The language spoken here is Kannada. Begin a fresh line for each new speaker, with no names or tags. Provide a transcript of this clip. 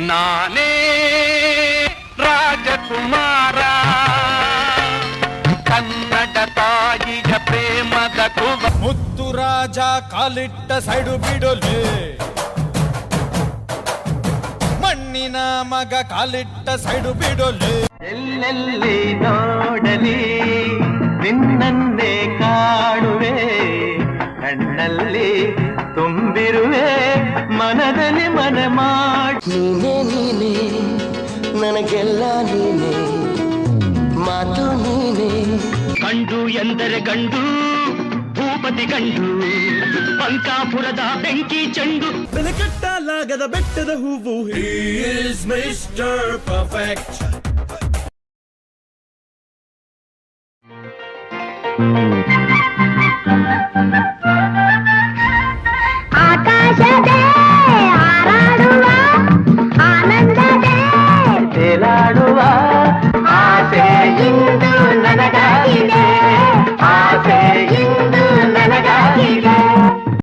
ನಾನೇ ರಾಜಕುಮಾರ ಕನ್ನಡ ತಾಯಿಯ ಪ್ರೇಮದ ಕುವ
ಮುತ್ತು ರಾಜ ಕಾಲಿಟ್ಟ ಸೈಡು ಬಿಡೋಲೆ ಮಣ್ಣಿನ ಮಗ ಕಾಲಿಟ್ಟ ಸೈಡು ಬಿಡೋಲೆ
ಎಲ್ಲೆಲ್ಲಿ ನೋಡಲಿ ನಿನ್ನನ್ನೇ ಕಾಣುವೆ ಕಣ್ಣಲ್ಲಿ ತುಂಬಿರುವೆ ಮನದಲ್ಲಿ ಮನ ಮಾಡಿ
ನೀನೇ ನೀನೇ ನನಗೆಲ್ಲ ನೀನೇ ಮಾತು ನೀನೇ
ಗಂಡು ಎಂದರೆ ಗಂಡು ಭೂಪತಿ ಗಂಡು ಪಂಕಾಪುರದ ಬೆಂಕಿ ಚೆಂಡು
ಬೆಲೆಕಟ್ಟಲಾಗದ ಬೆಟ್ಟದ ಹೂವು ಈಸ್ ಮಿಸ್ಟರ್ ಪರ್ಫೆಕ್ಟ್